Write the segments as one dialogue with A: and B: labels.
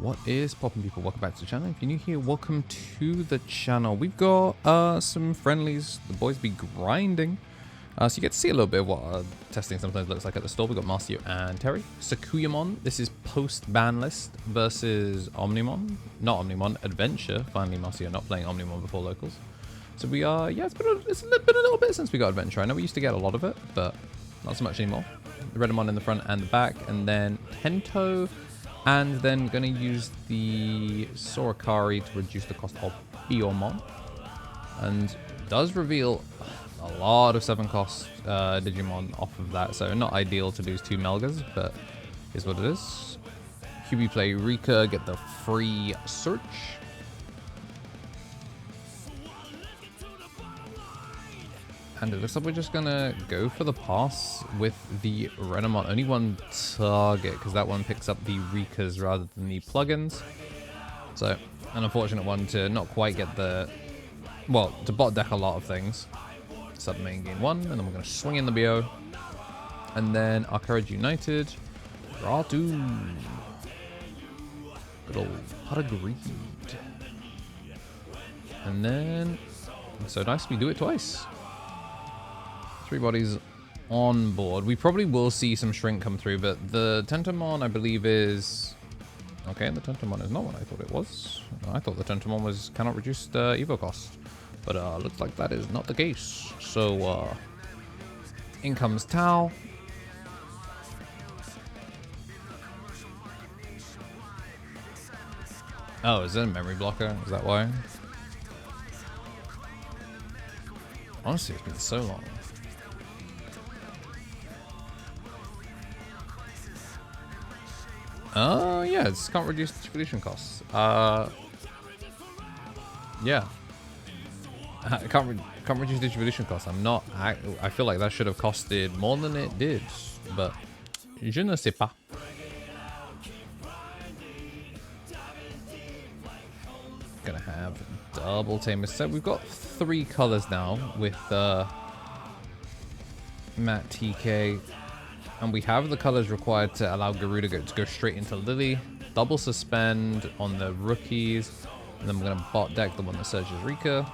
A: What is poppin', people? Welcome back to the channel. If you're new here, welcome to the channel. We've got some friendlies. The boys be grinding. So you get to see a little bit of what testing sometimes looks like at the store. We've got Marcio and Terry. Sakuyamon, this is post-BANLIST versus Omnimon. Not Omnimon, Adventure. Finally, Marcio not playing Omnimon before locals. So we are, yeah, it's been a little bit since we got Adventure. I know we used to get a lot of it, but not so much anymore. The Redemon in the front and the back, and then Tento. And then going to use the Sorikari to reduce the cost of Veemon. And does reveal a lot of 7-cost Digimon off of that. So not ideal to lose 2 Melgas, but is what it is. QB play Rika, get the free search. And it looks like we're just going to go for the pass with the Redemon. Only one target, because that one picks up the Rikas rather than the plugins. So, an unfortunate one to not quite get the... Well, to bot deck a lot of things. Sub main gain 1, and then we're going to swing in the BO. And then Arcourage United. Ratu. Good old pot of greed. And then... So nice we do it twice. 3 bodies on board. We probably will see some shrink come through, but the Tentomon, I believe, is... Okay, the Tentomon is not what I thought it was. I thought the Tentomon was cannot reduce Evo cost. But looks like that is not the case. So, in comes Tao. Oh, is it a memory blocker? Is that why? Honestly, it's been so long. Yeah, it's can't reduce distribution costs. Yeah. Can't reduce distribution costs. I feel like that should have costed more than it did, but je ne sais pas. Gonna have double tamer set. We've got 3 colors now with Matt TK. And we have the colors required to allow Garuda to go straight into Lily. Double suspend on the rookies. And then we're going to bot deck the one that searches Rika.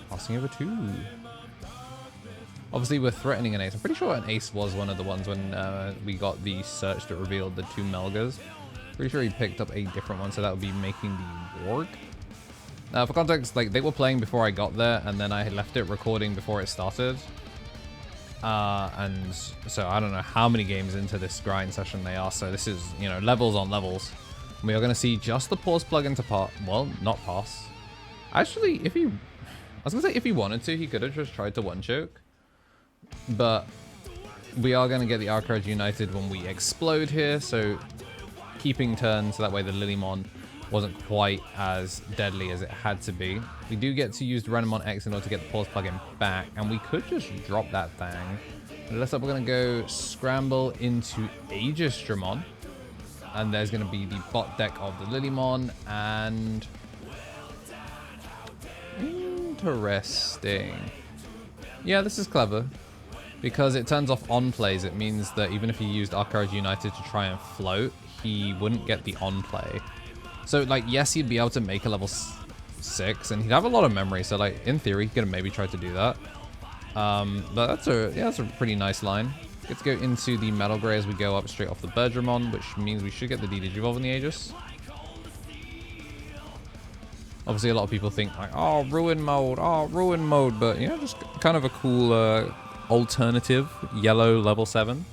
A: Passing over 2. Obviously, we're threatening an ace. I'm pretty sure an ace was one of the ones when we got the search that revealed the 2 Melgas. Pretty sure he picked up a different one, so that would be making the Warg. For context, like they were playing before I got there, and then I had left it recording before it started. And so I don't know how many games into this grind session they are. So this is, you know, levels on levels. We are going to see just the pause plugin to pass. Well, not pass. Actually, I was going to say if he wanted to, he could have just tried to one choke. But we are going to get the Arcourage United when we explode here. So keeping turn so that way the Lilymon wasn't quite as deadly as it had to be. We do get to use the Redemon X in order to get the pause plugin back, and we could just drop that thing. But it looks like we're going to go scramble into Aegistramon, and there's going to be the bot deck of the Lilymon, and... Interesting. Yeah, this is clever, because it turns off on plays. It means that even if he used Arcourage United to try and float, he wouldn't get the on play. So, like, yes, he'd be able to make a level 6, and he'd have a lot of memory. So, like, in theory, he could have maybe tried to do that. But that's a pretty nice line. Get to go into the Metal Gray as we go up straight off the Bergermon, which means we should get the D-Digivolve in the Aegis. Obviously, a lot of people think, like, oh, ruin mode, but, yeah, just kind of a cool alternative yellow level 7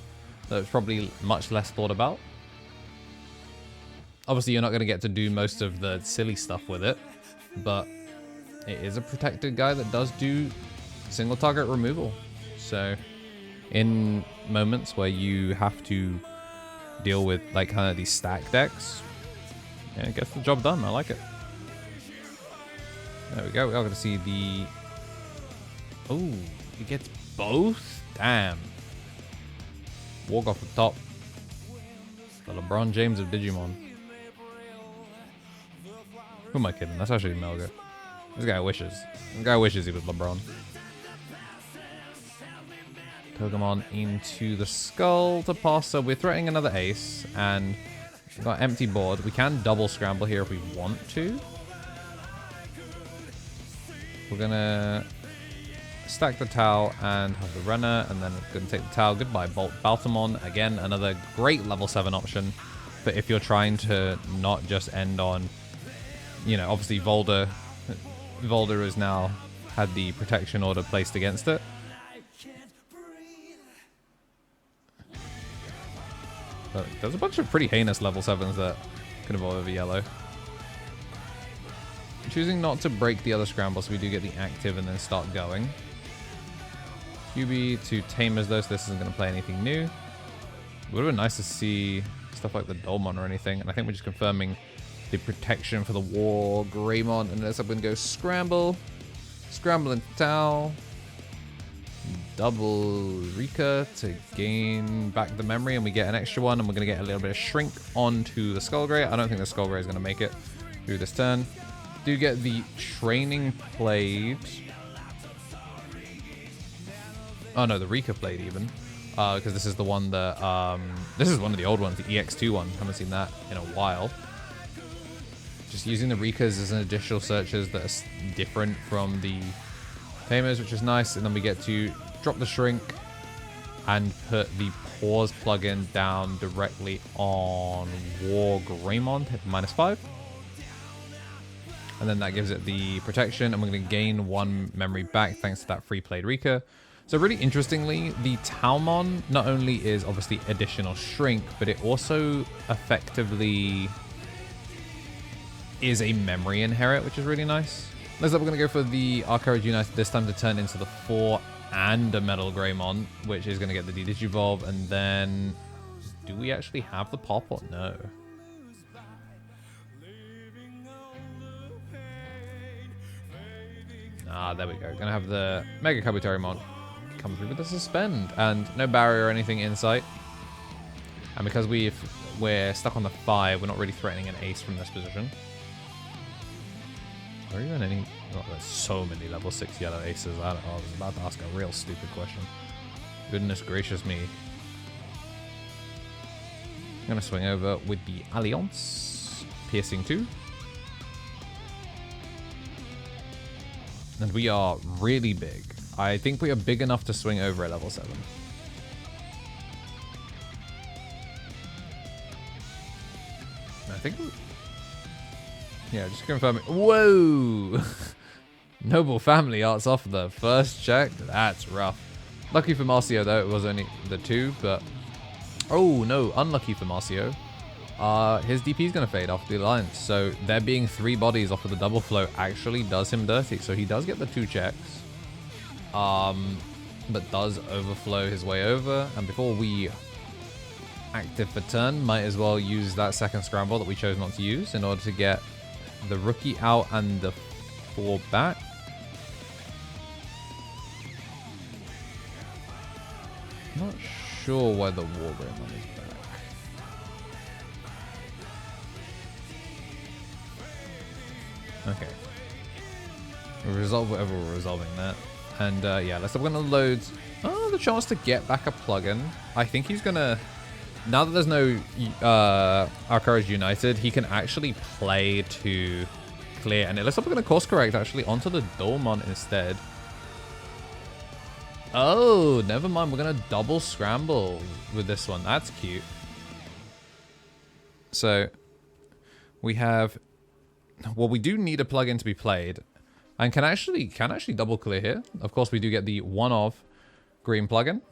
A: that's probably much less thought about. Obviously, you're not going to get to do most of the silly stuff with it, but it is a protected guy that does do single target removal. So, in moments where you have to deal with like kind of these stack decks, yeah, it gets the job done. I like it. There we go. We are going to see the... Oh, he gets both? Damn. Walk off the top. The LeBron James of Digimon. Who am I kidding? That's actually Melga. This guy wishes. This guy wishes he was LeBron. Pokemon into the skull to pass. So we're threatening another ace. And We've got empty board. We can double scramble here if we want to. We're gonna stack the Tau and have the runner, and then we're gonna take the Tau. Goodbye, Baltimon. Again, another great level 7 option. But if you're trying to not just end on, you know, obviously Volder has now had the protection order placed against it. But there's a bunch of pretty heinous level 7s that can evolve over yellow. I'm choosing not to break the other scramble so we do get the active and then start going. QB to Tamers though, so this isn't going to play anything new. It would have been nice to see stuff like the Dolmon or anything, and I think we're just confirming the protection for the War Greymon, and I'm going to go Scramble into Tau, double Rika to gain back the memory, and we get an extra one, and we're going to get a little bit of Shrink onto the Skullgray. I don't think the Skullgray is going to make it through this turn. Do get the Training played. Oh no, the Rika played even. Because this is the one that, this is one of the old ones, the EX2 one. Haven't seen that in a while. Just using the Rikas as an additional searches that are different from the Tamers, which is nice. And then we get to drop the Shrink and put the Pause plugin down directly on War Greymon, hit -5. And then that gives it the protection, and we're going to gain 1 memory back thanks to that free played Rika. So really interestingly, the Taumon not only is obviously additional Shrink, but it also effectively is a memory inherit, which is really nice. Next up, we're going to go for the Arcourage United, this time to turn into the 4 and a Metal Greymon, which is going to get the Digivolve. And then, do we actually have the pop or no? Ah, there we go. Gonna have the Mega Kabuterimon come through with the Suspend, and no barrier or anything in sight. And because we're stuck on the 5, we're not really threatening an ace from this position. Or even any... Oh, there's so many level 6 yellow aces. I was about to ask a real stupid question. Goodness gracious me. I'm gonna swing over with the Alliance. Piercing 2. And we are really big. I think we are big enough to swing over at level 7. I think... Yeah, just confirming. Whoa! Noble Family arts off the first check. That's rough. Lucky for Marcio, though, it was only the 2, but... Oh, no. Unlucky for Marcio. His DP is going to fade off the alliance, so there being 3 bodies off of the double flow actually does him dirty. So he does get the 2 checks, but does overflow his way over. And before we active for turn, might as well use that second scramble that we chose not to use in order to get the rookie out and the 4 back. Not sure why the War Greymon is back. Okay. We'll resolve whatever we're resolving that. And yeah, we're going to load the chance to get back a plugin. I think he's going to... Now that there's no Arcourage United, he can actually play to clear. And it looks like we're going to course correct actually onto the Dolmon instead. Oh, never mind. We're going to double scramble with this one. That's cute. So we have... Well, we do need a plugin to be played, and can actually double clear here. Of course, we do get the one of green plugin,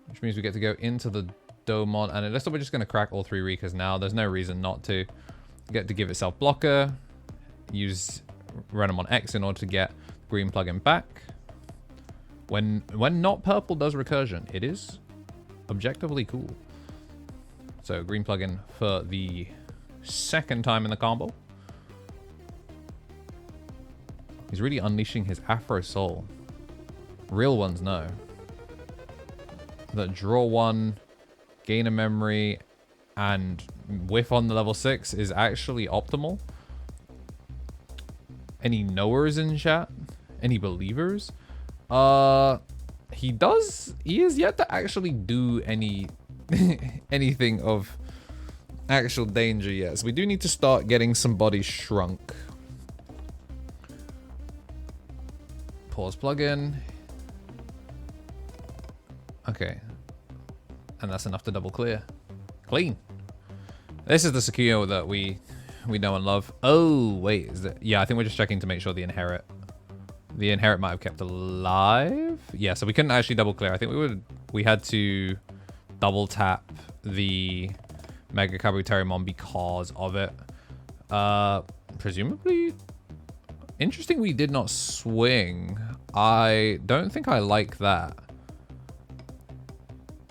A: which means we get to go into the Domon, and it looks like we're just going to crack all 3 Rikas now. There's no reason not to. Get to give itself blocker, use Renamon X in order to get green plugin back. When not purple does recursion, it is objectively cool. So green plugin for the second time in the combo. He's really unleashing his Afro Soul. Real ones know that draw 1, gain a memory, and whiff on the level 6 is actually optimal. Any knowers in chat? Any believers? He is yet to actually do any anything of actual danger yet. So we do need to start getting some bodies shrunk. Pause plugin. Okay. And that's enough to double clear. Clean. This is the Sakuyo that we know and love. Oh, wait. Is it? Yeah, I think we're just checking to make sure the inherit might have kept alive. Yeah, so we couldn't actually double clear. I think we had to double tap the Mega Kabu terriermon because of it. Presumably. Interesting we did not swing. I don't think I like that.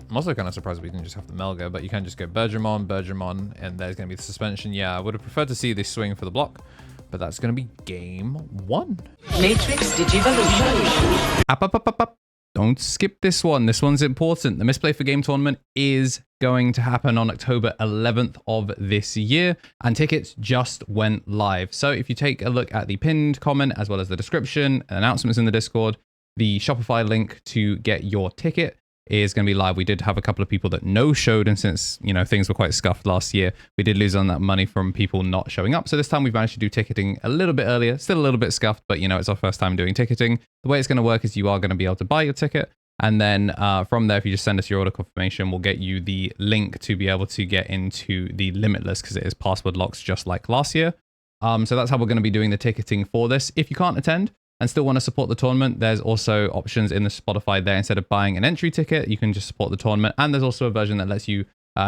A: I'm also kind of surprised we didn't just have the Melga, but you can just go Bergermon, and there's going to be the suspension. Yeah, I would have preferred to see this swing for the block, but that's going to be game 1.
B: Matrix Digivolution.
A: Up. Don't skip this one. This one's important. The Misplay for Game tournament is going to happen on October 11th of this year, and tickets just went live. So if you take a look at the pinned comment, as well as the description and announcements in the Discord, the Shopify link to get your ticket is going to be live. We did have a couple of people that no-showed, and since, you know, things were quite scuffed last year, we did lose on that money from people not showing up. So this time we've managed to do ticketing a little bit earlier, still a little bit scuffed, but you know, it's our first time doing ticketing. The way it's going to work is you are going to be able to buy your ticket, and then from there, if you just send us your order confirmation, we'll get you the link to be able to get into the Limitless, because it is password locked just like last year. So that's how we're going to be doing the ticketing for this. If you can't attend and still want to support the tournament, there's also options in the Spotify there. Instead of buying an entry ticket, you can just support the tournament. And there's also a version that lets you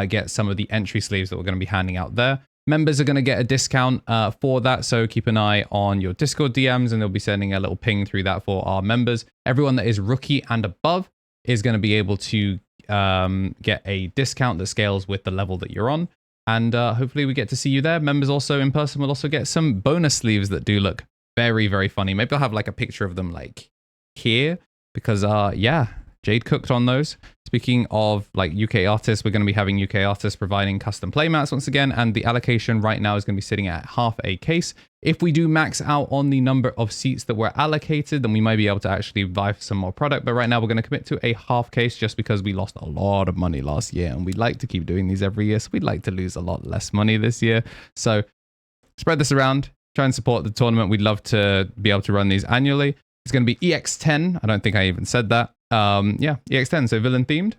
A: get some of the entry sleeves that we're going to be handing out there. Members are going to get a discount for that, so keep an eye on your Discord DMs, and they'll be sending a little ping through that for our members. Everyone that is rookie and above is going to be able to get a discount that scales with the level that you're on. And hopefully we get to see you there. Members also in person will also get some bonus sleeves that do look very, very funny. Maybe I'll have like a picture of them like here, because yeah, Jade cooked on those. Speaking of like UK artists, we're going to be having UK artists providing custom playmats once again, and the allocation right now is going to be sitting at half a case. If we do max out on the number of seats that were allocated, then we might be able to actually buy some more product. But right now we're going to commit to a half case just because we lost a lot of money last year, and we'd like to keep doing these every year. So we'd like to lose a lot less money this year. So spread this around. Try and support the tournament. We'd love to be able to run these annually. It's going to be EX10. I don't think I even said that. Yeah, EX10, so villain themed.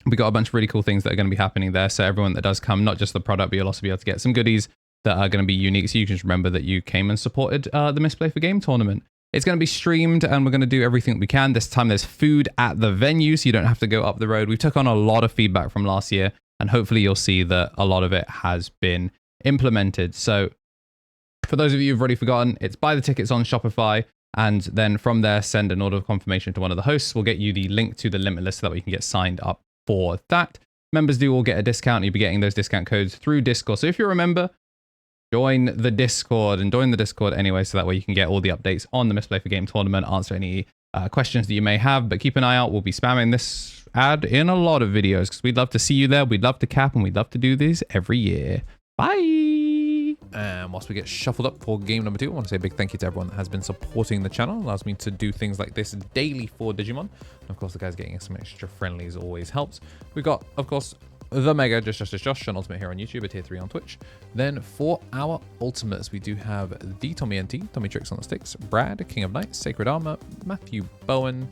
A: We got a bunch of really cool things that are going to be happening there. So everyone that does come, not just the product, but you'll also be able to get some goodies that are going to be unique. So you can just remember that you came and supported the Misplay for Game tournament. It's going to be streamed, and we're going to do everything that we can. This time there's food at the venue, so you don't have to go up the road. We took on a lot of feedback from last year, and hopefully you'll see that a lot of it has been implemented. So for those of you who've already forgotten, it's buy the tickets on Shopify, and then from there, send an order of confirmation to one of the hosts. We'll get you the link to the Limitless so that we can get signed up for that. Members do all get a discount. You'll be getting those discount codes through Discord. So if you're a member, join the Discord, and join the Discord anyway, so that way you can get all the updates on the Misplay for Game tournament, answer any questions that you may have. But keep an eye out. We'll be spamming this ad in a lot of videos because we'd love to see you there. We'd love to cap, and we'd love to do these every year. Bye! And whilst we get shuffled up for game number 2, I want to say a big thank you to everyone that has been supporting the channel. It allows me to do things like this daily for Digimon. And of course, the guys getting some extra friendlies always helps. We've got, of course, the Mega Josh, an Ultimate here on YouTube, a tier 3 on Twitch. Then for our Ultimates, we do have the Tommy NT, Tommy Tricks on the Sticks, Brad, King of Knights, Sacred Armor, Matthew Bowen,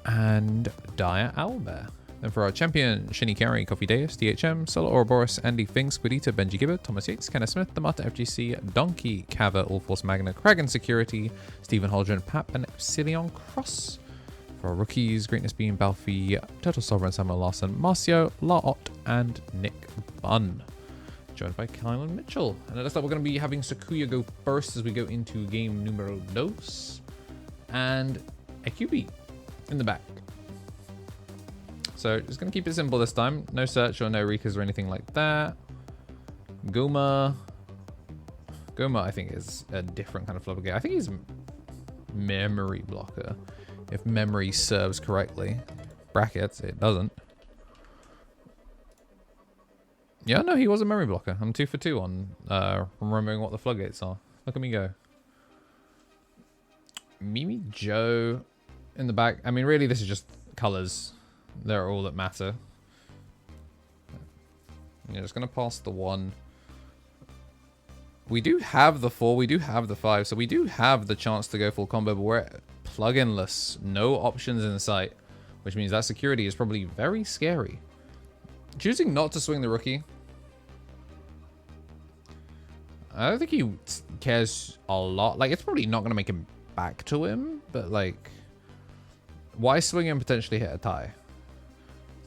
A: and Dire Owlbear. Then for our champion, Shinny Carey, Coffee Deus, DHM, Solo Ouroboros, Andy Fink, Squidita, Benji Gibbert, Thomas Yates, Kenneth Smith, The Marta FGC, Donkey, Kava, All Force Magna, Kragan Security, Stephen Holdren, Pap, and Epsilon Cross. For our rookies, Greatness Beam, Balfi, Turtle Sovereign, Samuel Larson, Marcio, Laot, and Nick Bunn. Joined by Kylan Mitchell. And it looks like we're going to be having Sakuya go first as we go into game numero dos. And a QB in the back. So just going to keep it simple this time. No search or no Rikas or anything like that. Guma, I think, is a different kind of flubber game. I think he's memory blocker, if memory serves correctly. Brackets, it doesn't. Yeah, no, he was a memory blocker. I'm 2 for 2 on remembering what the floodgates are. Look at me go. Mimi Joe in the back. I mean, really, this is just colors. They're all that matter. Yeah, just going to pass the 1. We do have the 4, we do have the 5, so we do have the chance to go full combo, but we're plug-in-less. No options in sight, which means that security is probably very scary. Choosing not to swing the rookie. I don't think he cares a lot. Like, it's probably not going to make him back to him, but, like, why swing and potentially hit a tie?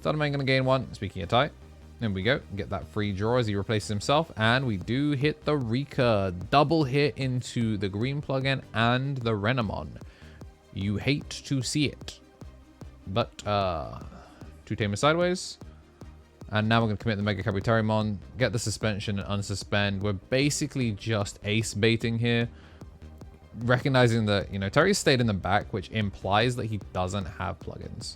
A: Starterman going to gain 1. Speaking of tie, there we go. Get that free draw as he replaces himself, and we do hit the Rika. Double hit into the green plugin and the Renamon. You hate to see it. But, 2 Tamer sideways. And now we're going to commit the Mega Terriermon, get the suspension and unsuspend. We're basically just ace baiting here. Recognizing that, you know, Terry stayed in the back, which implies that he doesn't have plugins.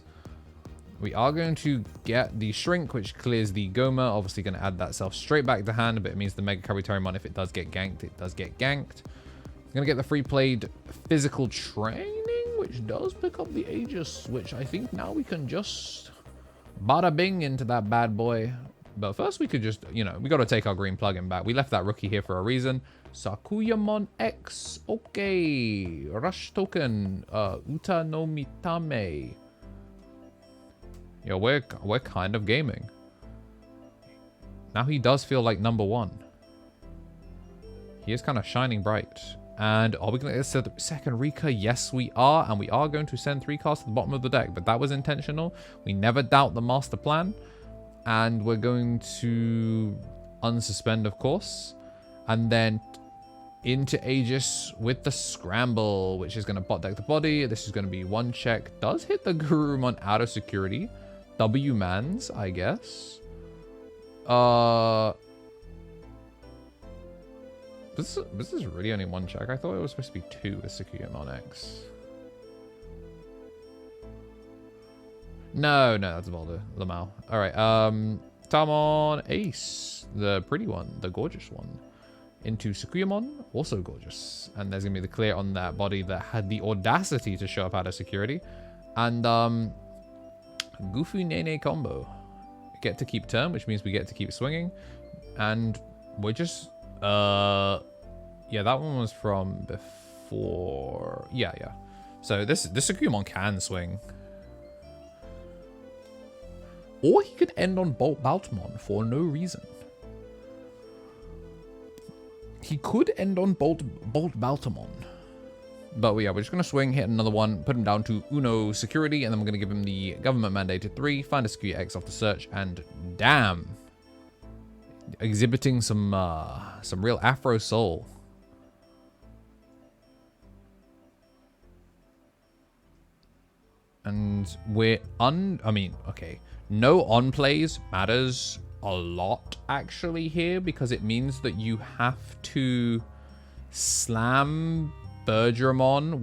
A: We are going to get the Shrink, which clears the Goma. Obviously going to add that self straight back to hand, but it means the Mega Terriermon, if it does get ganked, it does get ganked. Going to get the free played physical training, which does pick up the Aegis, which I think now we can just bada bing into that bad boy. But first we could just, you know, we got to take our green plugin back. We left that rookie here for a reason. Sakuyamon X. Okay. Rush token. Uta no Mitame. Yo, we're kind of gaming. Now he does feel like number 1. He is kind of shining bright. And are we going to get a second Rika? Yes, we are. And we are going to send 3 cards to the bottom of the deck. But that was intentional. We never doubt the master plan. And we're going to unsuspend, of course. And then into Aegis with the Scramble, which is going to bot deck the body. This is going to be 1 check. Does hit the Gurumon out of security. W-mans, I guess. This is really only 1 check. I thought it was supposed to be 2 with Sakuyamon X. No, that's Volder. Lamau. Alright, Tamon Ace. The pretty one. The gorgeous one. Into Sakuyamon. Also gorgeous. And there's going to be the clear on that body that had the audacity to show up out of security. And, Goofy Nene combo. Get to keep turn, which means we get to keep swinging. And we're just... yeah, that one was from before. Yeah. So this Sakuyamon can swing. Or he could end on Bolt Baltimon for no reason. He could end on Bolt Baltimon. But yeah, we're just going to swing, hit another one, put him down to Uno security, and then we're going to give him the government mandated 3, find a Sakuya X off the search, and damn. Exhibiting some real Afro soul. And we're okay. No on plays matters a lot actually here, because it means that you have to slam Bergermon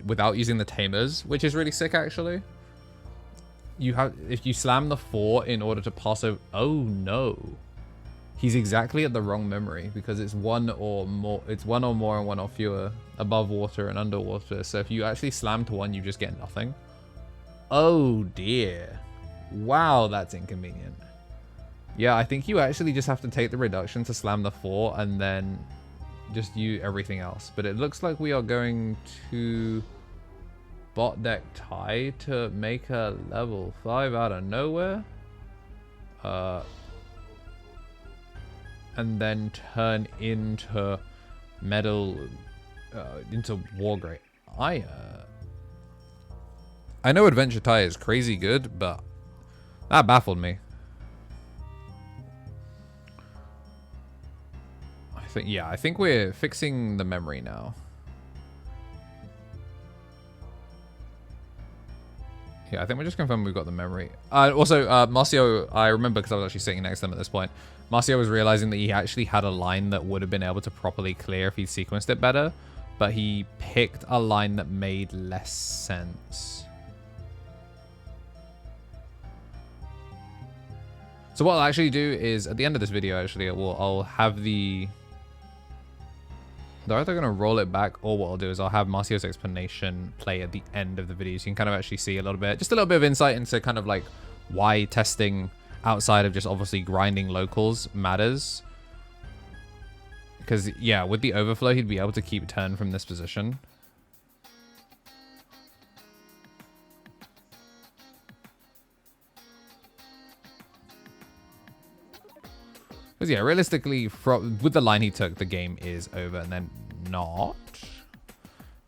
A: without using the tamers, which is really sick actually. If you slam the 4 in order to pass over. Oh no. He's exactly at the wrong memory, because it's 1 or more. It's 1 or more and 1 or fewer above water and underwater. So if you actually slam to 1, you just get nothing. Oh dear. Wow, that's inconvenient. Yeah, I think you actually just have to take the reduction to slam the 4 and then just use everything else. But it looks like we are going to bot deck tie to make a level 5 out of nowhere. And then turn into metal, into Wargrave. I know Adventure Tie is crazy good, but that baffled me. I think we're fixing the memory now. Yeah, I think we're just confirming we've got the memory. Also, Marcio, I remember because I was actually sitting next to him at this point. Marcio was realizing that he actually had a line that would have been able to properly clear if he sequenced it better, but he picked a line that made less sense. So what I'll actually do is, at the end of this video, actually, I'll have the... They're either going to roll it back, or what I'll do is I'll have Marcio's explanation play at the end of the video, so you can kind of actually see a little bit, just a little bit of insight into kind of like why testing outside of just obviously grinding locals matters. Because, yeah, with the overflow, he'd be able to keep turn from this position. Because, yeah, realistically, with the line he took, the game is over, and then not.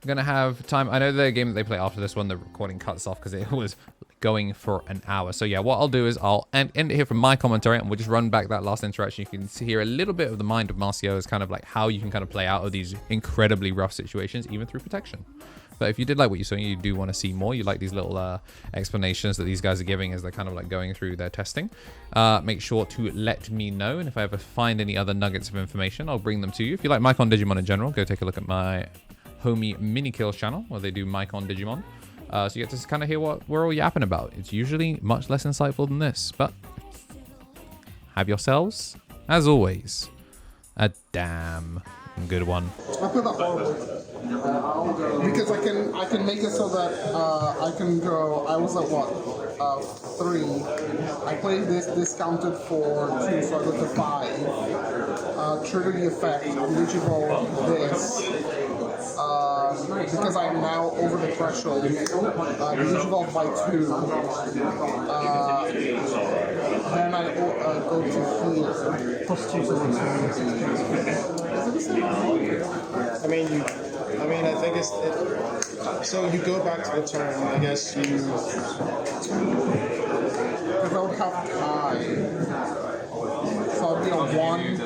A: I'm going to have time. I know the game that they play after this one, the recording cuts off because it was going for an hour. So, yeah, what I'll do is I'll end it here from my commentary, and we'll just run back that last interaction. You can hear a little bit of the mind of Marcio as kind of like how you can kind of play out of these incredibly rough situations, even through protection. But if you did like what you saw, you do want to see more, you like these little explanations that these guys are giving as they're kind of like going through their testing, make sure to let me know. And if I ever find any other nuggets of information, I'll bring them to you. If you like Mike on Digimon in general, go take a look at my homie Minikills channel where they do Mike on Digimon. So you get to kind of hear what we're all yapping about. It's usually much less insightful than this, but have yourselves, as always, a damn good one.
C: I feel that horrible. Because I can make it so that I can go. I was at what 3. I played this discounted for 2, so I go to 5. Trigger the effect. Digivolve this. Because I am now over the threshold. Digivolve by 2. Then I go to here. Plus 2
D: I mean, I think so you go back to the turn, I guess you...
C: Because I would have tie. So I'd be on
D: 1.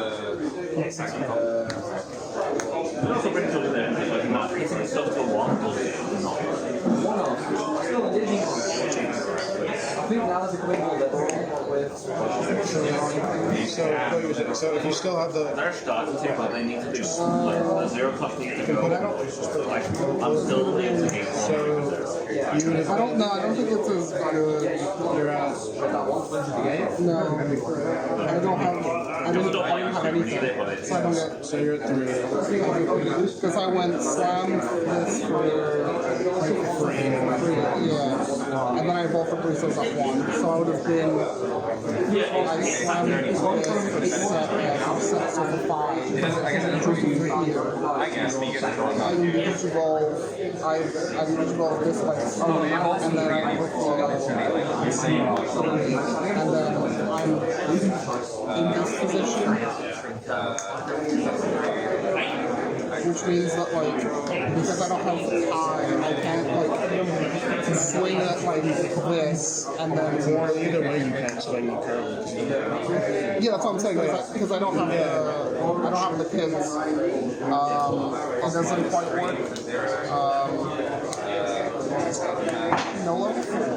D: So if you still have the...
E: They're starting to, but they need to do like the 0 cost needs to be put out. Like, I'm still in the game.
C: I don't know. I don't think it's as good.
D: You're at...
C: No, I don't have anything. So I don't get.
D: So you're at 3.
C: Because I went slammed this for 3, yeah, and then I evolved for 3, so it's at 1. So I would have been. I slammed this for set so for 5. I Digivolve this like and then I look for and then I'm in this position, which means that like because I don't have time, I can't like swing it like this and then
D: Or either way you can't swing the curve.
C: yeah, that's what I'm saying. Because I don't have the pins. It doesn't quite work. No level 4.